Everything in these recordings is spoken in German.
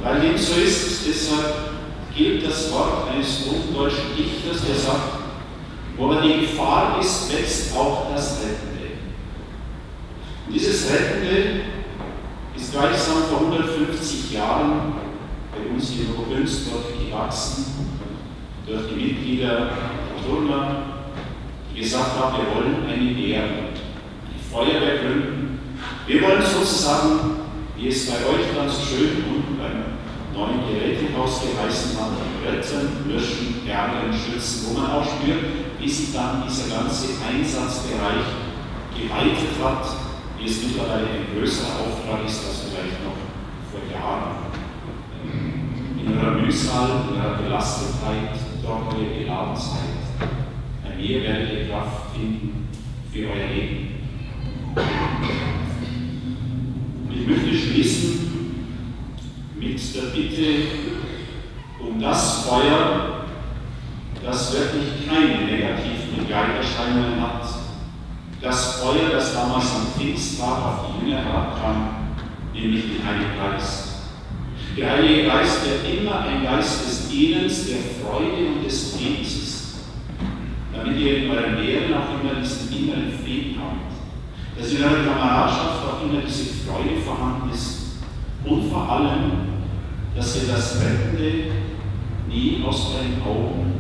Weil dem so ist, deshalb gilt das Wort eines hochdeutschen Dichters, der sagt, wo aber die Gefahr ist, wächst auch das Rettende. Rettende ist gleichsam vor 150 Jahren bei uns hier in Obermünster gewachsen durch die Mitglieder der Turner, die gesagt haben, wir wollen eine Wehr, eine Feuerwehr gründen. Wir wollen sozusagen, wie es bei euch dann so schön unten beim neuen Gerätehaus geheißen hat, retten, löschen, ärgern, schützen, wo man auch spürt, wie sich dann dieser ganze Einsatzbereich geweitet hat, wie es mittlerweile ein größerer Auftrag ist, als vielleicht noch vor Jahren. In eurer Mühsal, in eurer Belastetheit, trockene Geladenheit, bei mir werdet ihr Kraft finden für euer Leben. Ich möchte schließen mit der Bitte um das Feuer, das wirklich keine negativen Begleiterscheinungen hat. Das Feuer, das damals am Pfingsttag auf die Jünger herabkam, nämlich den Heiligen Geist. Der Heilige Geist, der immer ein Geist des Dienens, der Freude und des Friedens ist. Damit ihr in euren Lehren auch immer diesen inneren Frieden habt. Dass in eurer Kameradschaft auch immer diese Freude vorhanden ist. Und vor allem, dass ihr das Rettende nie aus euren Augen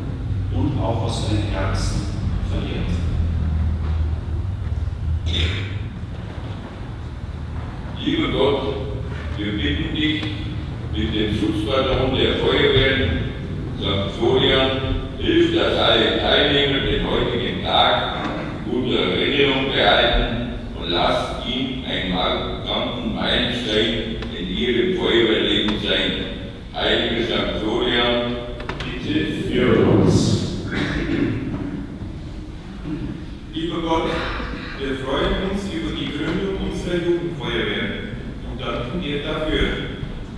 und auch aus euren Herzen verliert. Lieber Gott, wir bitten dich, mit dem Schutzbataillon der Feuerwehren St. Florian, hilf, dass alle Teilnehmer den heutigen Tag guter Erinnerung behalten und lass ihn ein markanten Meilenstein in ihrem Feuerwehrleben sein. Heiliger St. Florian, bitte für uns. Lieber Gott, wir freuen uns über die Gründung unserer Jugendfeuerwehr und danken dir dafür.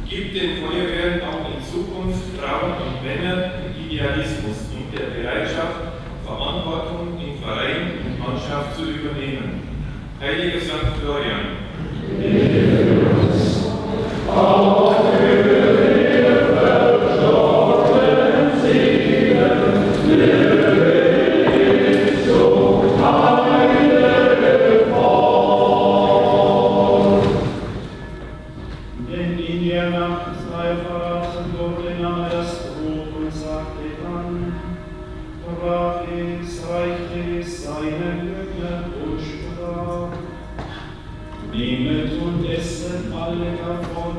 Gib den Feuerwehren auch in Zukunft Frauen und Männer mit Idealismus und der Bereitschaft, Verantwortung im Verein und Mannschaft zu übernehmen. Heiliger St. Florian, nehmet und esset alle davon.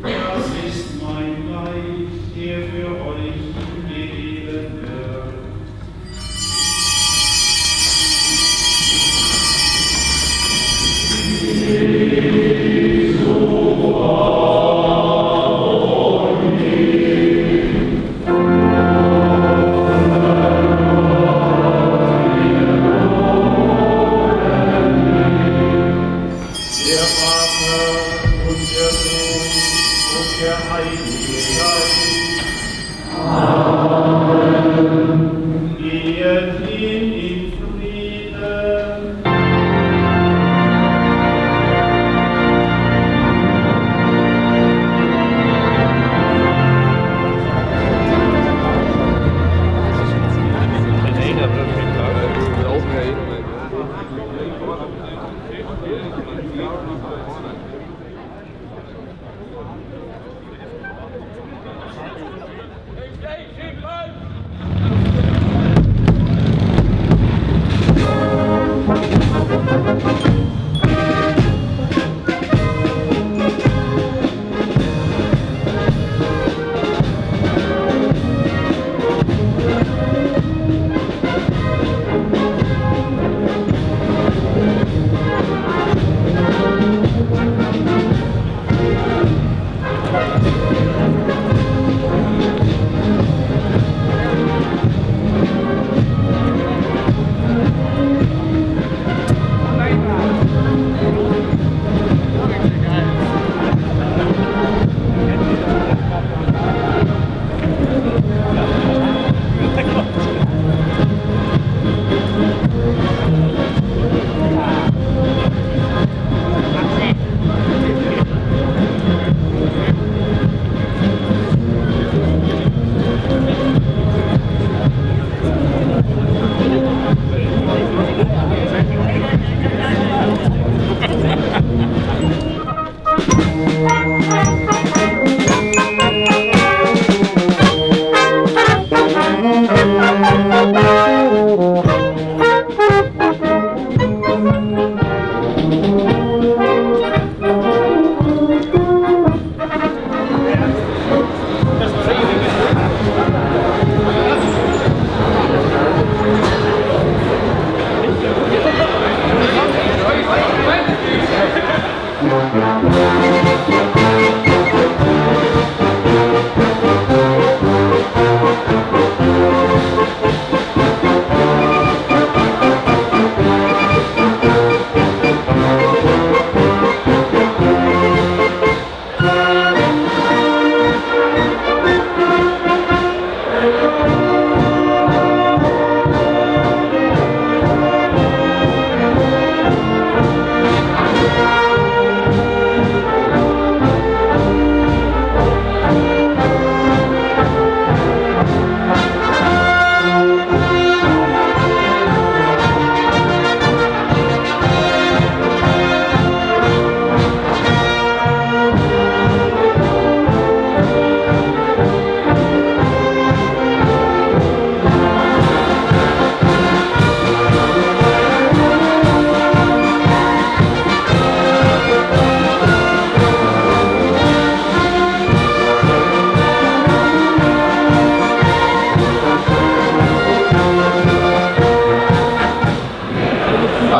Das ist mein Leib, der für euch gegeben wird.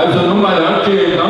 Also nochmal herzlichen Dank.